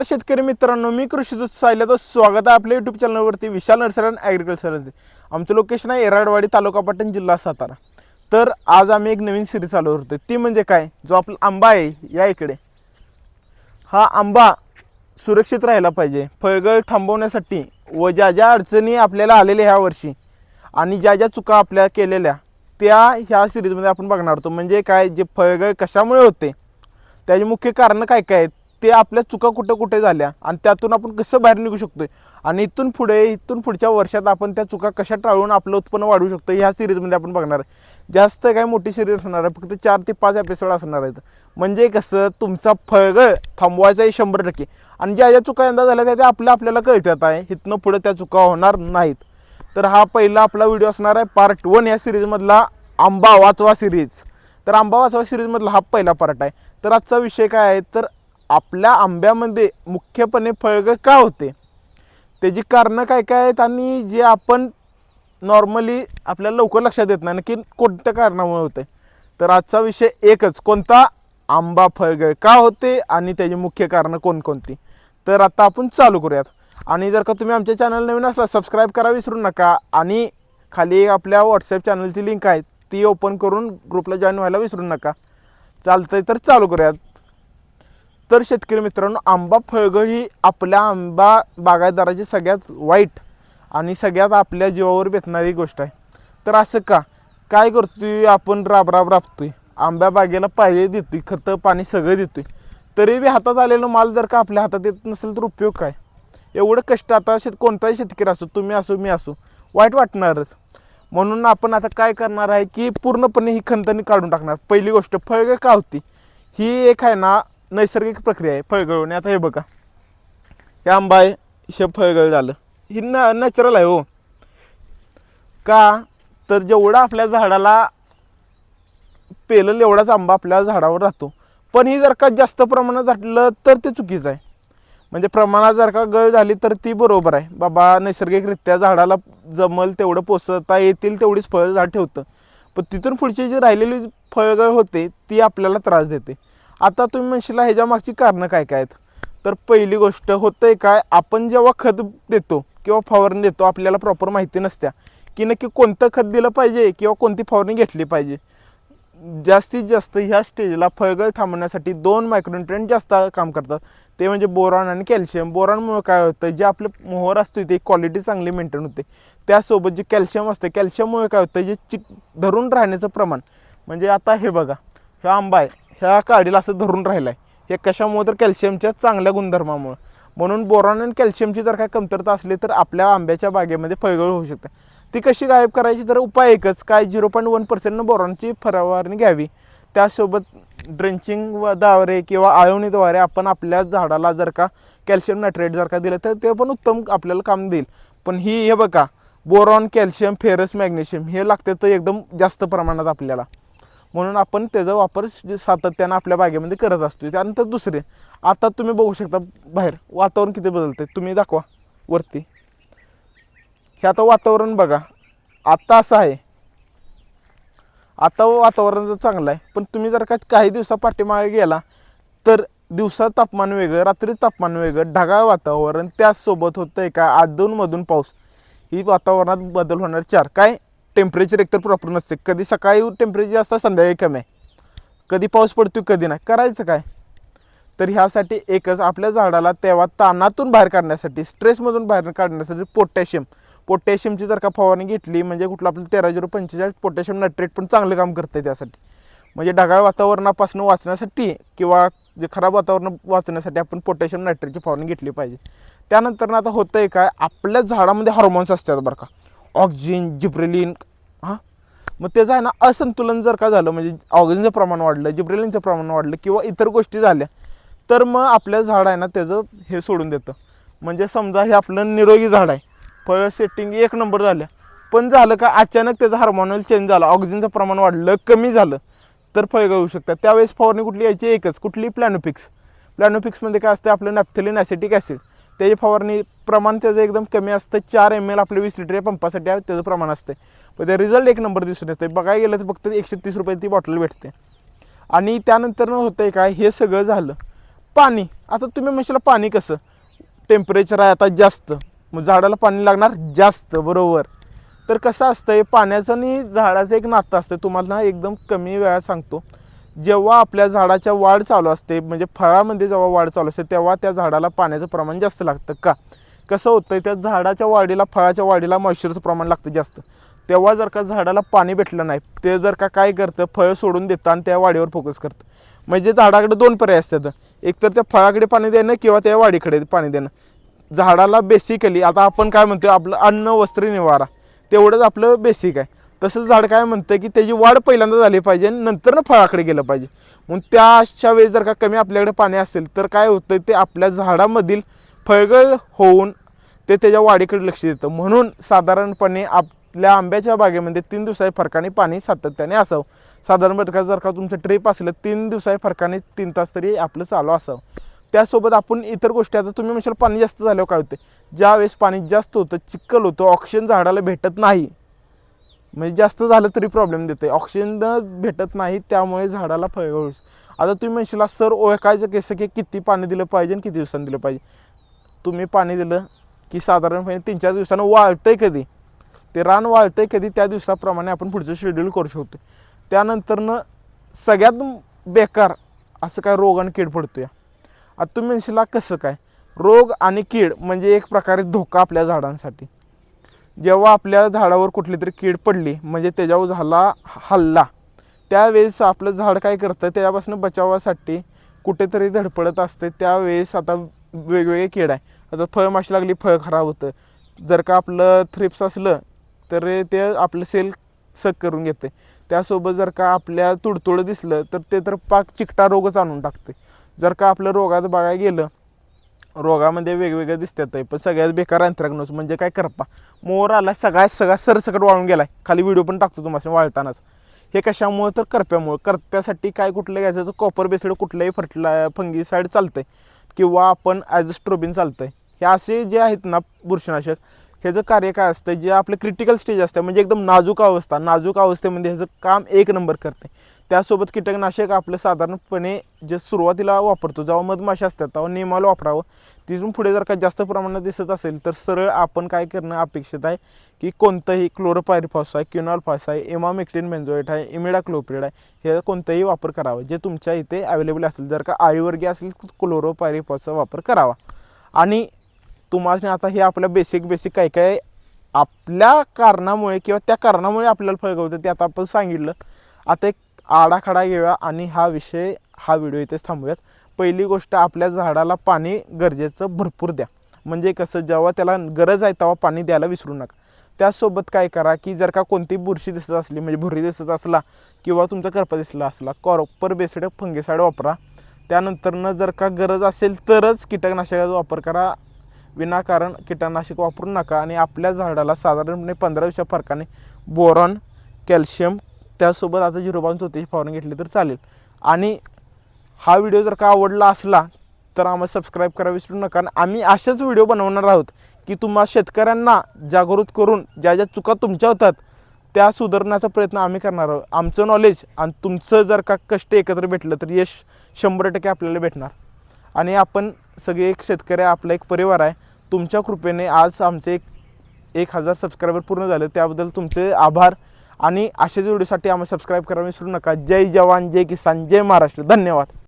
शेतकरी मित्रांनो, मी कृषी दूत सायल्याचं स्वागत आहे आपल्या यूट्यूब चॅनलवरती. विशाल नर्सरी अँड ॲग्रिकल्चरचे आमचं लोकेशन आहे येराडवाडी, तालुका पाटण, जिल्हा सातारा. तर आज आम्ही एक नवीन सिरीज चालू करतोय. ती म्हणजे काय, जो आपला आंबा आहे या इकडे, हा आंबा सुरक्षित राहायला पाहिजे फळगळ थांबवण्यासाठी व ज्या ज्या अडचणी आपल्याला आलेल्या ह्या वर्षी आणि ज्या ज्या चुका आपल्या केलेल्या त्या ह्या सिरीजमध्ये आपण बघणार होतो. म्हणजे काय, जे फळगळ कशामुळे होते, त्याची मुख्य कारणं काय काय आहेत, ते आपल्या चुका कुठं कुठे झाल्या आणि त्यातून आपण कसं बाहेर निघू शकतोय आणि इथून पुढच्या वर्षात आपण त्या चुका कशा टाळून आपलं उत्पन्न वाढवू शकतो, ह्या सिरीजमध्ये आपण बघणार आहे. जास्त काय मोठी सिरीज असणार आहे, फक्त 4 ते 5 एपिसोड असणार आहेत. म्हणजे कसं तुमचा फळगळ थांबवायचा आहे 100%. आणि ज्या ज्या चुका यंदा झाल्या त्या आपल्याला कळतात आहे. इथनं पुढे त्या चुका होणार नाहीत. तर हा पहिला आपला व्हिडिओ असणार आहे पार्ट 1 या सिरीजमधला, आंबा वाचवा सिरीज. तर आंबा वाचवा सिरीजमधला हा पहिला पार्ट आहे. तर आजचा विषय काय आहे, तर आपल्या आंब्यामध्ये मुख्यपणे फळगळ का होते, त्याची कारणं काय काय आहेत आणि जे आपण नॉर्मली आपल्याला लवकर लक्षात येत नाही, नक्की कोणत्या कारणामुळे होते. तर आजचा विषय एकच, कोणता, आंबा फळगळ का होते आणि त्याची मुख्य कारणं कोणकोणती. तर आता आपण चालू करूयात. आणि जर का तुम्ही आमच्या चॅनल नवीन असला, सबस्क्राईब करा विसरू नका. आणि खाली आपल्या व्हॉट्सअप चॅनलची लिंक आहे, ती ओपन करून ग्रुपला जॉईन व्हायला विसरू नका. चालतंय, तर चालू करूयात. तर शेतकरी मित्रांनो, आंबा फळगळ ही आपल्या आंबा बागायतदाराची सगळ्यात वाईट आणि सगळ्यात आपल्या जीवावर बेतणारी गोष्ट आहे. तर असं का, काय करतोय आपण, राबतोय आंब्या बागेला, पाहिजे देतोय, खतं पाणी सगळं देतोय, तरी बी हातात आलेलं माल जर का आपल्या हातात येत नसेल तर उपयोग काय. एवढं कष्ट, आता कोणताही शेतकरी असो, तुम्ही असो मी असो, वाईट वाटणारच. म्हणून आपण आता काय करणार आहे की पूर्णपणे ही खंतनी काढून टाकणार. पहिली गोष्ट, फळगळ का होती, ही एक आहे ना नैसर्गिक प्रक्रिया आहे फळगळवणे. आता हे बघा, हे आंबा आहे, हे फळगळ झालं, ही नॅचरल आहे हो. का, तर जेवढा आपल्या झाडाला पेलेल एवढाच आंबा आपल्या झाडावर राहतो. पण ही जर का जास्त प्रमाणात झालं तर ते चुकीचं आहे. म्हणजे प्रमाणात जर का गळ झाली तर ती बरोबर आहे बाबा, नैसर्गिकरित्या झाडाला जमल तेवढं पोसता येतील तेवढीच फळं झाड ठेवतं. पण तिथून पुढची जी राहिलेली फळगळ होते ती आपल्याला त्रास देते. आता तुम्ही म्हणशीला ह्याच्या मागची कारणं काय काय आहेत. तर पहिली गोष्ट होतंय काय, आपण जेव्हा खत देतो किंवा फवारणी देतो, आपल्याला प्रॉपर माहिती नसत्या की नक्की कोणतं खत दिलं पाहिजे किंवा कोणती फवारणी घेतली पाहिजे. जास्तीत जास्त ह्या स्टेजला फळगळ थांबवण्यासाठी 2 मायक्रोन्यूट्रिएंट जास्त काम करतात, ते म्हणजे बोरॉन आणि कॅल्शियम. बोरॉनमुळे काय होतं, जे आपलं मोहर असतो ते क्वालिटी चांगली मेंटेन होते. त्यासोबत जे कॅल्शियम असते, कॅल्शियममुळे काय होतं, जे धरून राहण्याचं प्रमाण, म्हणजे आता हे बघा, हा आंबा आहे, ह्या काडीला असं धरून राहिला आहे, हे कशामुळे, तर कॅल्शियमच्या चांगल्या गुणधर्मामुळे. म्हणून बोरॉन आणि कॅल्शियमची जर काय कमतरता असली तर आपल्या आंब्याच्या बागेमध्ये फळगळ होऊ शकते. ती कशी गायब करायची, तर उपाय एकच, काय, 0.1% बोरॉनची फवारणी घ्यावी. त्यासोबत ड्रेंचिंग द्वारे किंवा आळवणीद्वारे आपण आपल्या झाडाला जर का कॅल्शियम नायट्रेट जर का दिलं तर ते पण उत्तम आपल्याला काम देईल. पण हे बघा, बोरॉन, कॅल्शियम, फेरस, मॅग्नेशियम हे लागते तर एकदम जास्त प्रमाणात आपल्याला. म्हणून आपण त्याचा वापर सातत्यानं आपल्या बागेमध्ये करत असतो. त्यानंतर दुसरे, आता तुम्ही बघू शकता बाहेर वातावरण किती बदलते, तुम्ही दाखवा वरती. हे आता वातावरण बघा, आता असं आहे, आता वातावरण चांगलं आहे. पण तुम्ही जर का काही दिवसा पाठीमागे गेला तर दिवसा तापमान वेगळं, रात्री तापमान वेगळं, ढगाळ वातावरण, त्याचसोबत होतं आहे का अधूनमधून पाऊस. ही वातावरणात बदल होणार. 4 काय, टेम्परेचर एकतर प्रॉपर नसते, कधी सकाळी टेम्परेचर असतं, संध्याकाळी कमी आहे, कधी पाऊस पडतो कधी नाही, करायचं काय. तर ह्यासाठी एकच, आपल्या झाडाला तेव्हा ताणातून बाहेर काढण्यासाठी, स्ट्रेसमधून बाहेर काढण्यासाठी पोटॅशियमची जर का फवारणी घेतली, म्हणजे कुठलं आपलं 13-0-45 पोटॅशियम नायट्रेट पण चांगलं काम करतं त्यासाठी. म्हणजे ढगाळ वातावरणापासून वाचण्यासाठी किंवा जे खराब वातावरण वाचण्यासाठी आपण पोटॅशियम नायट्रेटची फवारणी घेतली पाहिजे. त्यानंतर आता होतं आहे काय, आपल्या झाडामध्ये हार्मोन्स असतात बरं का, ऑक्सिजन, जिब्रेलिन, हां, मग त्याचं आहे ना असंतुलन जर का झालं, म्हणजे ऑक्सिजनचं प्रमाण वाढलं, जिब्रेलिनचं प्रमाण वाढलं किंवा इतर गोष्टी झाल्या, तर मग आपल्या झाड आहे ना त्याचं हे सोडून देतं. म्हणजे समजा हे आपलं निरोगी झाड आहे, फळ सेटिंग 1 नंबर झाल्या, पण झालं का अचानक त्याचं हार्मोनल चेंज झालं, ऑक्सिजनचं प्रमाण वाढलं, कमी झालं, तर फळगळ होऊ शकतात. त्यावेळेस फवारणी कुठली यायची, एकच, कुठली, प्लॅनोफिक्समध्ये काय असते, आपलं नॅफ्थेलिन ॲसिटिक ॲसिड, त्याची फवारणी प्रमाण त्याचं एकदम कमी असतं. 4 ml आपले 20 लिटर पंपासाठी त्याचं प्रमाण असते. पण ते रिझल्ट 1 नंबर दिसून येते. बघायला गेलं तर फक्त 130 रुपये ती बॉटल भेटते. आणि त्यानंतर होतं आहे काय, हे सगळं झालं, पाणी, आता तुम्ही म्हणशाल पाणी कसं, टेम्परेचर आहे आता जास्त, मग झाडाला पाणी लागणार जास्त, बरोबर. तर कसं असतं पाण्याचं आणि झाडाचं एक नातं असतं. तुम्हाला एकदम कमी वेळात सांगतो. जेव्हा आपल्या झाडाच्या वाढ चालू असते, म्हणजे फळामध्ये जेव्हा वाढ चालू असते, तेव्हा त्या झाडाला पाण्याचं प्रमाण जास्त लागतं. का कसं होतं, त्या झाडाच्या वाढीला, फळाच्या वाढीला मॉइश्चरचं प्रमाण लागतं जास्त. तेव्हा जर का झाडाला पाणी भेटलं नाही, ते जर का काय करतं, फळ सोडून देतं आणि त्या वाढीवर फोकस करतं. म्हणजे झाडाकडे दोन पर्याय असतात, एकतर त्या फळाकडे पाणी देणं किंवा त्या वाढीकडे पाणी देणं. झाडाला बेसिकली आता आपण काय म्हणतो, आपलं अन्न, वस्त्र, निवारा तेवढंच आपलं बेसिक आहे. तसंच झाड काय म्हणतं की त्याची वाढ पहिल्यांदा झाली पाहिजे आणि नंतर ना फळाकडे गेलं पाहिजे. मग त्या अशा वेळेस जर का कमी आपल्याकडे पाणी असेल तर काय होतं, ते आपल्या झाडामधील फळगळ होऊन ते त्याच्या वाढीकडे लक्ष देतं. म्हणून साधारणपणे आपल्या आंब्याच्या बागेमध्ये 3 दिवसाच्या फरकाने पाणी सातत्याने असावं. साधारणपणे जर का तुमचं ट्रिप असलं 3 दिवसाच्या फरकाने 3 तास तरी आपलं चालू असावं. त्यासोबत आपण इतर गोष्टी, आता तुम्ही म्हणशाल पाणी जास्त झाल्यावर काय होते, ज्यावेळेस पाणी जास्त होतं, चिखल होतं, ऑक्सिजन झाडाला भेटत नाही, म्हणजे जास्त झालं तरी प्रॉब्लेम देते, ऑक्सिजन भेटत नाही, त्यामुळे झाडाला फळगळ. आता तुम्ही म्हणशाल सर ओळखायचं कसं की किती पाणी दिलं पाहिजे आणि किती दिवसांनी दिलं पाहिजे. तुम्ही पाणी दिलं की साधारणपणे 3-4 दिवसानं वाळतंय कधी, ते रान वाळतंय कधी, त्या दिवसाप्रमाणे आपण पुढचं शेड्यूल करू शकतो. त्यानंतरनं सगळ्यात बेकार असं काय रोग आणि कीड पडतो या. आता तुम्ही म्हणशील कसं काय, रोग आणि कीड म्हणजे एक प्रकारे धोका आपल्या झाडांसाठी. जेव्हा आपल्या झाडावर कुठली तरी कीड पडली, म्हणजे त्याच्यावर झाला हल्ला, त्यावेळेस आपलं झाड काय करतं, त्याच्यापासून बचावासाठी कुठेतरी धडपडत असते. त्यावेळेस आता वेगवेगळे कीड आहे, आता फळमाशी लागली, फळ खराब होतं. जर का आपलं थ्रिप्स असलं तर ते आपलं सेल सक करून घेते. त्यासोबत जर का आपल्या तुडतुडं दिसलं तर ते तर पाक चिकटा रोगच आणून टाकते. जर का आपलं रोगात बघायला गेलं, रोगामध्ये वेगवेगळे दिसतात आहे, पण सगळ्यात बेकार अँथ्रॅक्नोज म्हणजे काय, करपा. मोर आला सगळा सरसकट वाळून गेला आहे, खाली व्हिडिओ पण टाकतो तुम्हाला वाळतानाच. हे कशामुळे, तर करप्यामुळे. करप्यासाठी काय कुठलं घ्यायचं, तर कॉपर बेस्ड कुठलंही फंगीसाईड चालतं आहे, किंवा आपण ॲझोस्ट्रोबिन चालतं आहे. हे असे जे आहेत ना बुरशीनाशक, ह्याचं कार्य काय असतं, जे आपलं क्रिटिकल स्टेज असतं, म्हणजे एकदम नाजूक अवस्थेमध्ये ह्याचं काम एक नंबर करते. त्यासोबत कीटकनाशक आपलं साधारणपणे जे सुरुवातीला वापरतो, जेव्हा मधमाशा असतात तेव्हा नियमाला वापरावं. तिथून पुढे जर का जास्त प्रमाणात दिसत असेल तर सरळ आपण काय करणं अपेक्षित आहे की कोणतंही क्लोरोपायरिफॉस आहे, क्युनॉलफॉस आहे, इमामेक्टिन बेन्झोएट आहे, इमिडाक्लोप्रिड आहे, हे कोणतंही वापर करावा जे तुमच्या इथे अवेलेबल असेल. जर का आयुर्वर्गीय असेल तर क्लोरोपायरिफॉसचा वापर करावा. आणि तुम्हाला आता हे आपल्या बेसिक काय काय आपल्या कारणामुळे किंवा त्या कारणामुळे आपल्याला फळ गवतं ते आता आपण सांगितलं. आता एक आडाखडा घेऊया आणि हा व्हिडिओ इथेच थांबूयात. पहिली गोष्ट, आपल्या झाडाला पाणी गरजेचं भरपूर द्या. म्हणजे कसं, जेव्हा त्याला गरज आहे तेव्हा पाणी द्यायला विसरू नका. त्यासोबत काय करा की जर का कोणती बुरशी दिसत असली, म्हणजे भुरी दिसत असला किंवा तुमचा करपा दिसला असला, कॉपर बेस्ड फंगीसाईड वापरा. त्यानंतरनं जर का गरज असेल तरच कीटकनाशकाचा वापर करा, विनाकारण कीटकनाशक वापरू नका. आणि आपल्या झाडाला साधारणपणे 15 दिवसा फरकाने बोरॉन, कॅल्शियम, त्यासोबत आता 0.34 फवारणी घेतली तर चालेल. आणि हा व्हिडिओ जर का आवडला असला तर आम्हाला सबस्क्राईब करा विसरू नका. आणि आम्ही असेच व्हिडिओ बनवणार आहोत की तुम्हा शेतकऱ्यांना जागृत करून ज्या ज्या चुका तुमच्या होतात त्या सुधारण्याचा प्रयत्न आम्ही करणार आहोत. आमचं नॉलेज आणि तुमचं जर का कष्ट एकत्र भेटलं तर यश 100% आपल्याला भेटणार. आणि आपण सगळे एक शेतकरी, आपला एक परिवार आहे. तुमच्या कृपेने आज आमचे 1000 सबस्क्रायबर पूर्ण झाले, त्याबद्दल तुमचे आभार. आणि अशाच व्हिडिओसाठी आम्हाला सबस्क्राईब करायला विसरू नका. जय जवान, जय किसान, जय महाराष्ट्र. धन्यवाद.